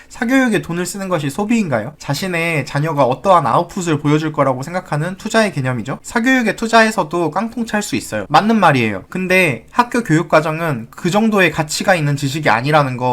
사교육에 돈을 쓰는 것이 소비인가요? 자신의 자녀가 어떠한 아웃풋을 보여줄 거라고 생각하는 투자의 개념이죠. 사교육에 투자해서도 깡통 찰 수 있어요. 맞는 말이에요. 근데 학교 교육 과정은 그 정도의 가치가 있는 지식이 아니라는 거.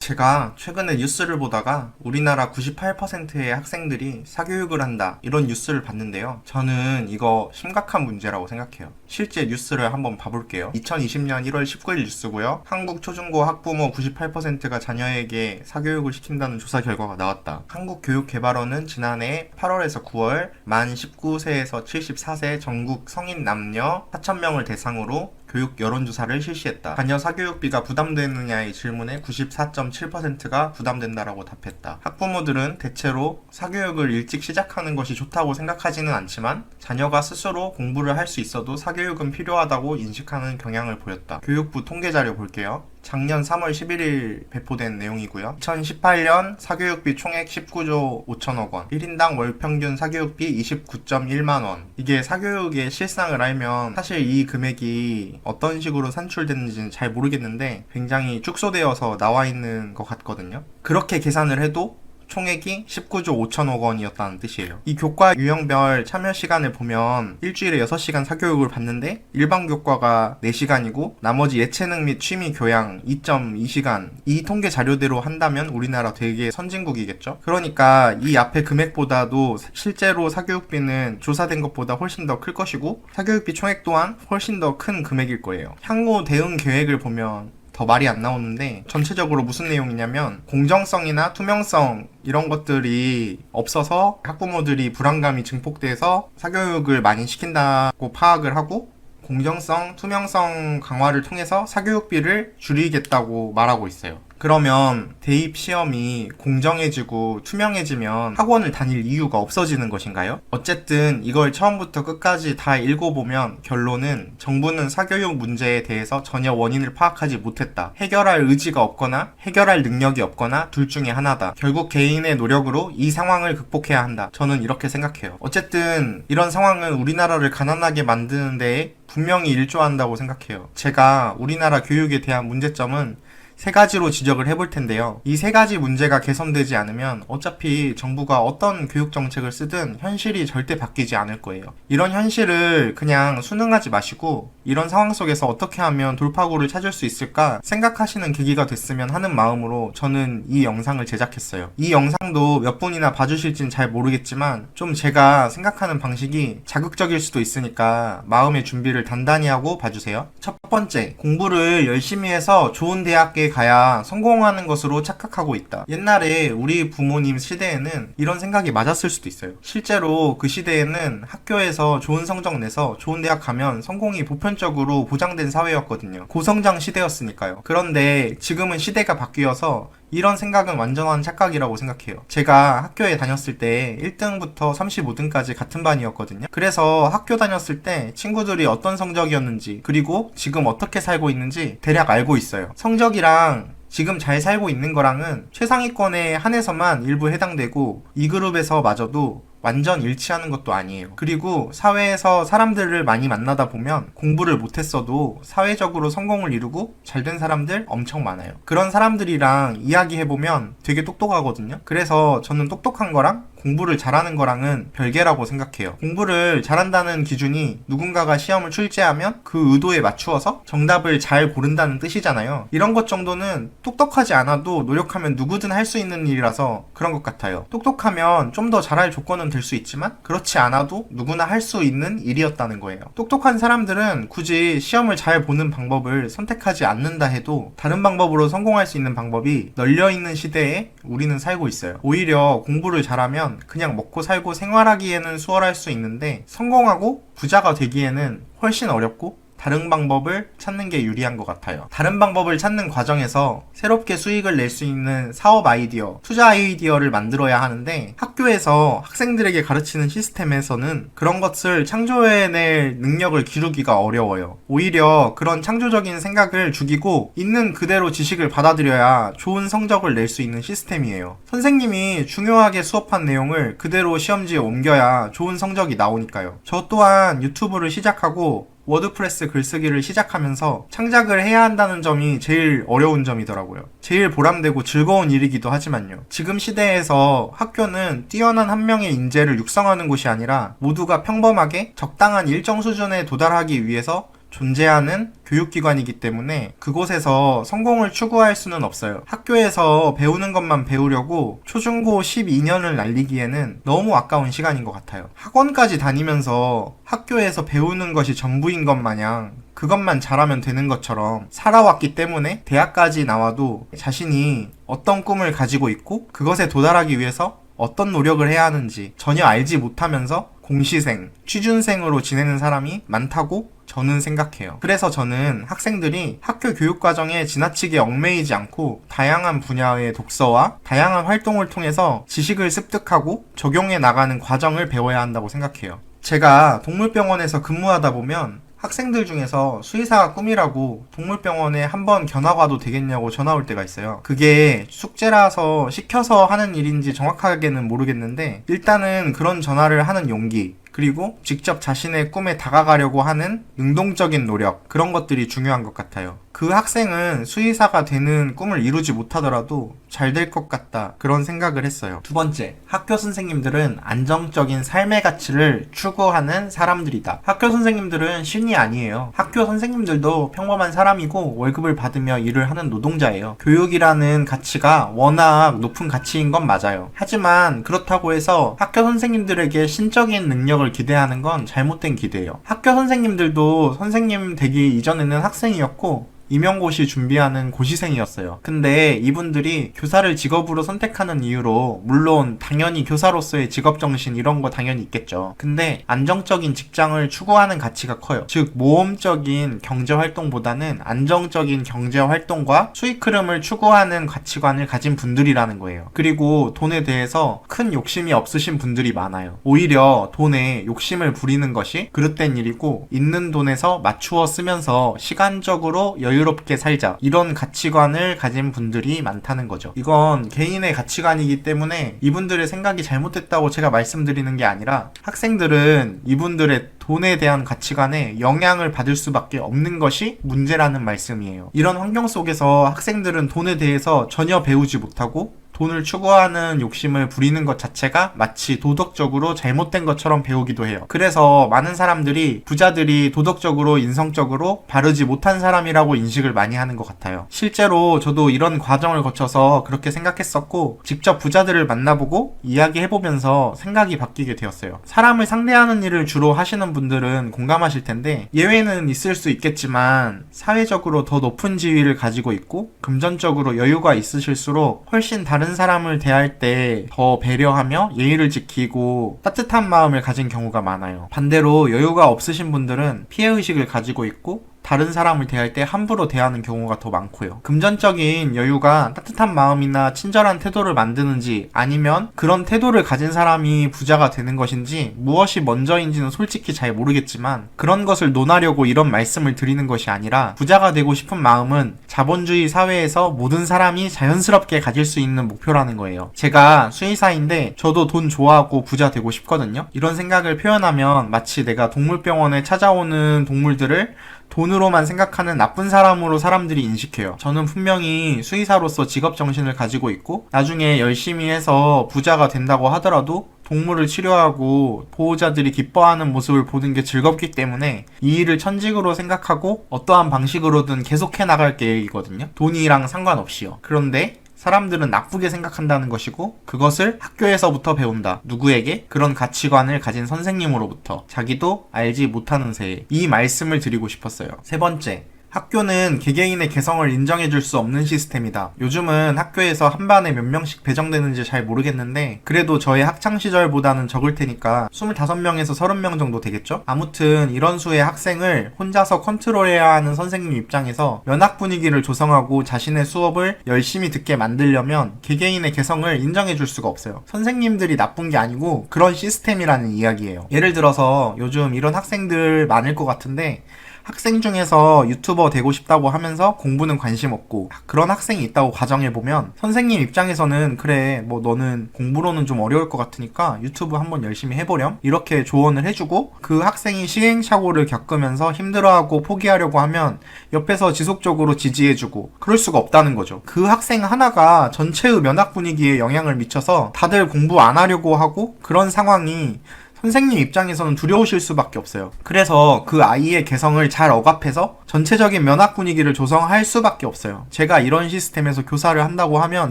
제가 최근에 뉴스를 보다가 우리나라 98%의 학생들이 사교육을 한다 이런 뉴스를 봤는데요. 저는 이거 심각한 문제라고 생각해요. 실제 뉴스를 한번 봐볼게요. 2020년 1월 19일 뉴스고요. 한국 초중고 학부모 98%가 자녀에게 사교육을 시킨다는 조사 결과가 나왔다. 한국교육개발원은 지난해 8월에서 9월 만 19세에서 74세 전국 성인 남녀 4,000명을 대상으로 교육 여론조사를 실시했다. 자녀 사교육비가 부담되느냐의 질문에 94.7%가 부담된다라고 답했다. 학부모들은 대체로 사교육을 일찍 시작하는 것이 좋다고 생각하지는 않지만 자녀가 스스로 공부를 할 수 있어도 사교육은 필요하다고 인식하는 경향을 보였다. 교육부 통계자료 볼게요. 작년 3월 11일 배포된 내용이고요. 2018년 사교육비 총액 19조 5천억 원, 1인당 월 평균 사교육비 29.1만 원. 이게 사교육의 실상을 알면 사실 이 금액이 어떤 식으로 산출됐는지는 잘 모르겠는데 굉장히 축소되어서 나와 있는 것 같거든요. 그렇게 계산을 해도 총액이 19조 5천억 원이었다는 뜻이에요. 이 교과 유형별 참여 시간을 보면 일주일에 6시간 사교육을 받는데 일반 교과가 4시간이고 나머지 예체능 및 취미 교양 2.2시간, 이 통계 자료대로 한다면 우리나라 되게 선진국이겠죠? 그러니까 이 앞에 금액보다도 실제로 사교육비는 조사된 것보다 훨씬 더 클 것이고 사교육비 총액 또한 훨씬 더 큰 금액일 거예요. 향후 대응 계획을 보면 더 말이 안 나오는데 전체적으로 무슨 내용이냐면 공정성이나 투명성 이런 것들이 없어서 학부모들이 불안감이 증폭돼서 사교육을 많이 시킨다고 파악을 하고 공정성, 투명성 강화를 통해서 사교육비를 줄이겠다고 말하고 있어요. 그러면 대입 시험이 공정해지고 투명해지면 학원을 다닐 이유가 없어지는 것인가요? 어쨌든 이걸 처음부터 끝까지 다 읽어보면 결론은 정부는 사교육 문제에 대해서 전혀 원인을 파악하지 못했다. 해결할 의지가 없거나 해결할 능력이 없거나 둘 중에 하나다. 결국 개인의 노력으로 이 상황을 극복해야 한다. 저는 이렇게 생각해요. 어쨌든 이런 상황은 우리나라를 가난하게 만드는 데에 분명히 일조한다고 생각해요. 제가 우리나라 교육에 대한 문제점은 3가지로 지적을 해볼 텐데요. 이 3가지 문제가 개선되지 않으면 어차피 정부가 어떤 교육 정책을 쓰든 현실이 절대 바뀌지 않을 거예요. 이런 현실을 그냥 순응하지 마시고 이런 상황 속에서 어떻게 하면 돌파구를 찾을 수 있을까 생각하시는 계기가 됐으면 하는 마음으로 저는 이 영상을 제작했어요. 이 영상도 몇 분이나 봐주실진 잘 모르겠지만 좀 제가 생각하는 방식이 자극적일 수도 있으니까 마음의 준비를 단단히 하고 봐주세요. 첫 번째, 공부를 열심히 해서 좋은 대학에 가야 성공하는 것으로 착각하고 있다. 옛날에 우리 부모님 시대에는 이런 생각이 맞았을 수도 있어요. 실제로 그 시대에는 학교에서 좋은 성적 내서 좋은 대학 가면 성공이 보편적으로 보장된 사회였거든요. 고성장 시대였으니까요. 그런데 지금은 시대가 바뀌어서 이런 생각은 완전한 착각이라고 생각해요. 제가 학교에 다녔을 때 1등부터 35등까지 같은 반이었거든요. 그래서 학교 다녔을 때 친구들이 어떤 성적이었는지 그리고 지금 어떻게 살고 있는지 대략 알고 있어요. 성적이랑 지금 잘 살고 있는 거랑은 최상위권에 한해서만 일부 해당되고 이 그룹에서 마저도 완전 일치하는 것도 아니에요. 그리고 사회에서 사람들을 많이 만나다 보면 공부를 못했어도 사회적으로 성공을 이루고 잘된 사람들 엄청 많아요. 그런 사람들이랑 이야기해보면 되게 똑똑하거든요. 그래서 저는 똑똑한 거랑 공부를 잘하는 거랑은 별개라고 생각해요. 공부를 잘한다는 기준이 누군가가 시험을 출제하면 그 의도에 맞추어서 정답을 잘 고른다는 뜻이잖아요. 이런 것 정도는 똑똑하지 않아도 노력하면 누구든 할 수 있는 일이라서 그런 것 같아요. 똑똑하면 좀 더 잘할 조건은 될 수 있지만 그렇지 않아도 누구나 할 수 있는 일이었다는 거예요. 똑똑한 사람들은 굳이 시험을 잘 보는 방법을 선택하지 않는다 해도 다른 방법으로 성공할 수 있는 방법이 널려있는 시대에 우리는 살고 있어요. 오히려 공부를 잘하면 그냥 먹고 살고 생활하기에는 수월할 수 있는데 성공하고 부자가 되기에는 훨씬 어렵고 다른 방법을 찾는 게 유리한 것 같아요. 다른 방법을 찾는 과정에서 새롭게 수익을 낼 수 있는 사업 아이디어, 투자 아이디어를 만들어야 하는데 학교에서 학생들에게 가르치는 시스템에서는 그런 것을 창조해낼 능력을 기르기가 어려워요. 오히려 그런 창조적인 생각을 죽이고 있는 그대로 지식을 받아들여야 좋은 성적을 낼 수 있는 시스템이에요. 선생님이 중요하게 수업한 내용을 그대로 시험지에 옮겨야 좋은 성적이 나오니까요. 저 또한 유튜브를 시작하고 워드프레스 글쓰기를 시작하면서 창작을 해야 한다는 점이 제일 어려운 점이더라고요. 제일 보람되고 즐거운 일이기도 하지만요. 지금 시대에서 학교는 뛰어난 한 명의 인재를 육성하는 곳이 아니라 모두가 평범하게 적당한 일정 수준에 도달하기 위해서 존재하는 교육기관이기 때문에 그곳에서 성공을 추구할 수는 없어요. 학교에서 배우는 것만 배우려고 초중고 12년을 날리기에는 너무 아까운 시간인 것 같아요. 학원까지 다니면서 학교에서 배우는 것이 전부인 것 마냥 그것만 잘하면 되는 것처럼 살아왔기 때문에 대학까지 나와도 자신이 어떤 꿈을 가지고 있고 그것에 도달하기 위해서 어떤 노력을 해야 하는지 전혀 알지 못하면서 공시생, 취준생으로 지내는 사람이 많다고 저는 생각해요. 그래서 저는 학생들이 학교 교육과정에 지나치게 얽매이지 않고 다양한 분야의 독서와 다양한 활동을 통해서 지식을 습득하고 적용해 나가는 과정을 배워야 한다고 생각해요. 제가 동물병원에서 근무하다 보면 학생들 중에서 수의사가 꿈이라고 동물병원에 한번 견학 와도 되겠냐고 전화 올 때가 있어요. 그게 숙제라서 시켜서 하는 일인지 정확하게는 모르겠는데 일단은 그런 전화를 하는 용기, 그리고 직접 자신의 꿈에 다가가려고 하는 능동적인 노력, 그런 것들이 중요한 것 같아요. 그 학생은 수의사가 되는 꿈을 이루지 못하더라도 잘 될 것 같다, 그런 생각을 했어요. 두 번째, 학교 선생님들은 안정적인 삶의 가치를 추구하는 사람들이다. 학교 선생님들은 신이 아니에요. 학교 선생님들도 평범한 사람이고 월급을 받으며 일을 하는 노동자예요. 교육이라는 가치가 워낙 높은 가치인 건 맞아요. 하지만 그렇다고 해서 학교 선생님들에게 신적인 능력을 기대하는 건 잘못된 기대예요. 학교 선생님들도 선생님 되기 이전에는 학생이었고 임용고시 준비하는 고시생이었어요. 근데 이분들이 교사를 직업으로 선택하는 이유로 물론 당연히 교사로서의 직업정신 이런 거 당연히 있겠죠. 근데 안정적인 직장을 추구하는 가치가 커요. 즉 모험적인 경제활동보다는 안정적인 경제활동과 수익 흐름을 추구하는 가치관을 가진 분들이라는 거예요. 그리고 돈에 대해서 큰 욕심이 없으신 분들이 많아요. 오히려 돈에 욕심을 부리는 것이 그릇된 일이고 있는 돈에서 맞추어 쓰면서 시간적으로 여유롭게 살자, 이런 가치관을 가진 분들이 많다는 거죠. 이건 개인의 가치관이기 때문에 이분들의 생각이 잘못됐다고 제가 말씀드리는 게 아니라 학생들은 이분들의 돈에 대한 가치관에 영향을 받을 수밖에 없는 것이 문제라는 말씀이에요. 이런 환경 속에서 학생들은 돈에 대해서 전혀 배우지 못하고 돈을 추구하는 욕심을 부리는 것 자체가 마치 도덕적으로 잘못된 것처럼 배우기도 해요. 그래서 많은 사람들이 부자들이 도덕적으로 인성적으로 바르지 못한 사람이라고 인식을 많이 하는 것 같아요. 실제로 저도 이런 과정을 거쳐서 그렇게 생각했었고 직접 부자들을 만나보고 이야기해보면서 생각이 바뀌게 되었어요. 사람을 상대하는 일을 주로 하시는 분들은 공감하실 텐데 예외는 있을 수 있겠지만 사회적으로 더 높은 지위를 가지고 있고 금전적으로 여유가 있으실수록 훨씬 다른 사람을 대할 때 더 배려하며 예의를 지키고 따뜻한 마음을 가진 경우가 많아요. 반대로 여유가 없으신 분들은 피해의식을 가지고 있고 다른 사람을 대할 때 함부로 대하는 경우가 더 많고요. 금전적인 여유가 따뜻한 마음이나 친절한 태도를 만드는지 아니면 그런 태도를 가진 사람이 부자가 되는 것인지 무엇이 먼저인지는 솔직히 잘 모르겠지만 그런 것을 논하려고 이런 말씀을 드리는 것이 아니라 부자가 되고 싶은 마음은 자본주의 사회에서 모든 사람이 자연스럽게 가질 수 있는 목표라는 거예요. 제가 수의사인데 저도 돈 좋아하고 부자 되고 싶거든요. 이런 생각을 표현하면 마치 내가 동물병원에 찾아오는 동물들을 돈으로만 생각하는 나쁜 사람으로 사람들이 인식해요. 저는 분명히 수의사로서 직업정신을 가지고 있고 나중에 열심히 해서 부자가 된다고 하더라도 동물을 치료하고 보호자들이 기뻐하는 모습을 보는 게 즐겁기 때문에 이 일을 천직으로 생각하고 어떠한 방식으로든 계속해 나갈 계획이거든요. 돈이랑 상관없이요. 그런데 사람들은 나쁘게 생각한다는 것이고 그것을 학교에서부터 배운다. 누구에게? 그런 가치관을 가진 선생님으로부터. 자기도 알지 못하는 새에. 이 말씀을 드리고 싶었어요. 세 번째, 학교는 개개인의 개성을 인정해줄 수 없는 시스템이다. 요즘은 학교에서 한 반에 몇 명씩 배정되는지 잘 모르겠는데 그래도 저의 학창시절보다는 적을 테니까 25명에서 30명 정도 되겠죠? 아무튼 이런 수의 학생을 혼자서 컨트롤해야 하는 선생님 입장에서 면학 분위기를 조성하고 자신의 수업을 열심히 듣게 만들려면 개개인의 개성을 인정해줄 수가 없어요. 선생님들이 나쁜 게 아니고 그런 시스템이라는 이야기예요. 예를 들어서 요즘 이런 학생들 많을 것 같은데 학생 중에서 유튜버 되고 싶다고 하면서 공부는 관심 없고 그런 학생이 있다고 가정해보면 선생님 입장에서는 그래 뭐 너는 공부로는 좀 어려울 것 같으니까 유튜브 한번 열심히 해보렴 이렇게 조언을 해주고 그 학생이 시행착오를 겪으면서 힘들어하고 포기하려고 하면 옆에서 지속적으로 지지해주고 그럴 수가 없다는 거죠. 그 학생 하나가 전체의 면학 분위기에 영향을 미쳐서 다들 공부 안 하려고 하고 그런 상황이 선생님 입장에서는 두려우실 수밖에 없어요. 그래서 그 아이의 개성을 잘 억압해서 전체적인 면학 분위기를 조성할 수밖에 없어요. 제가 이런 시스템에서 교사를 한다고 하면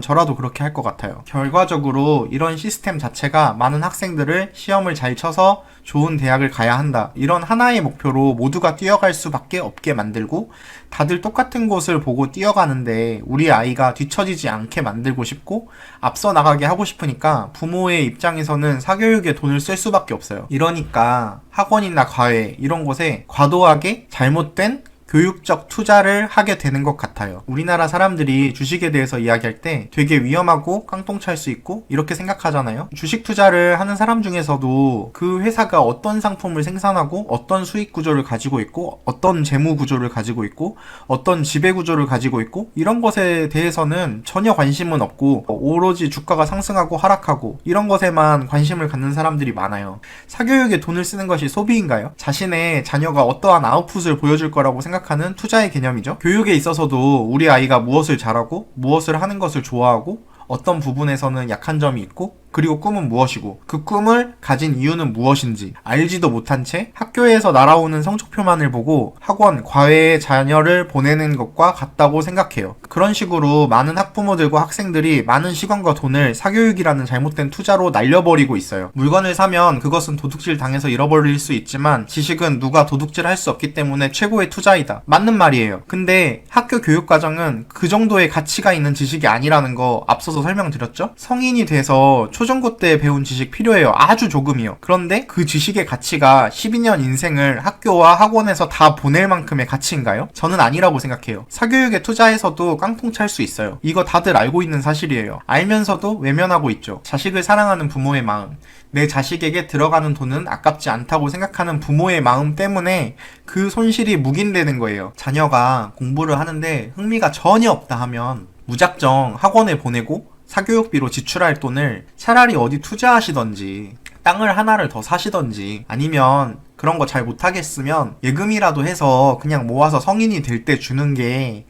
저라도 그렇게 할 것 같아요. 결과적으로 이런 시스템 자체가 많은 학생들을 시험을 잘 쳐서 좋은 대학을 가야 한다. 이런 하나의 목표로 모두가 뛰어갈 수밖에 없게 만들고 다들 똑같은 곳을 보고 뛰어가는데 우리 아이가 뒤처지지 않게 만들고 싶고 앞서 나가게 하고 싶으니까 부모의 입장에서는 사교육에 돈을 쓸 수밖에 없어요. 이러니까 학원이나 과외 이런 곳에 과도하게 잘못된 교육적 투자를 하게 되는 것 같아요. 우리나라 사람들이 주식에 대해서 이야기할 때 되게 위험하고 깡통찰 수 있고 이렇게 생각하잖아요. 주식 투자를 하는 사람 중에서도 그 회사가 어떤 상품을 생산하고 어떤 수익 구조를 가지고 있고 어떤 재무 구조를 가지고 있고 어떤 지배 구조를 가지고 있고 이런 것에 대해서는 전혀 관심은 없고 오로지 주가가 상승하고 하락하고 이런 것에만 관심을 갖는 사람들이 많아요. 사교육에 돈을 쓰는 것이 소비인가요? 자신의 자녀가 어떠한 아웃풋을 보여줄 거라고 생각하는 투자의 개념이죠. 교육에 있어서도 우리 아이가 무엇을 잘하고 무엇을 하는 것을 좋아하고 어떤 부분에서는 약한 점이 있고 그리고 꿈은 무엇이고 그 꿈을 가진 이유는 무엇인지 알지도 못한 채 학교에서 날아오는 성적표만을 보고 학원, 과외에 자녀를 보내는 것과 같다고 생각해요. 그런 식으로 많은 학부모들과 학생들이 많은 시간과 돈을 사교육이라는 잘못된 투자로 날려버리고 있어요. 물건을 사면 그것은 도둑질 당해서 잃어버릴 수 있지만 지식은 누가 도둑질 할 수 없기 때문에 최고의 투자이다. 맞는 말이에요. 근데 학교 교육과정은 그 정도의 가치가 있는 지식이 아니라는 거 앞서서 설명드렸죠? 성인이 돼서 초중고 때 배운 지식 필요해요. 아주 조금이요. 그런데 그 지식의 가치가 12년 인생을 학교와 학원에서 다 보낼 만큼의 가치인가요? 저는 아니라고 생각해요. 사교육에 투자해서도 깡통 찰 수 있어요. 이거 다들 알고 있는 사실이에요. 알면서도 외면하고 있죠. 자식을 사랑하는 부모의 마음, 내 자식에게 들어가는 돈은 아깝지 않다고 생각하는 부모의 마음 때문에 그 손실이 묵인되는 거예요. 자녀가 공부를 하는데 흥미가 전혀 없다 하면 무작정 학원에 보내고 사교육비로 지출할 돈을 차라리 어디 투자하시던지 땅을 하나를 더 사시던지 아니면 그런 거 잘 못하겠으면 예금이라도 해서 그냥 모아서 성인이 될 때 주는 게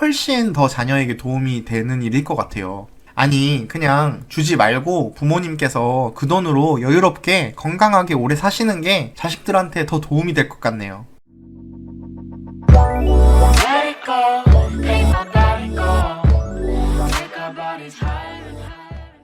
훨씬 더 자녀에게 도움이 되는 일일 것 같아요. 아니 그냥 주지 말고 부모님께서 그 돈으로 여유롭게 건강하게 오래 사시는 게 자식들한테 더 도움이 될 것 같네요. Let it go.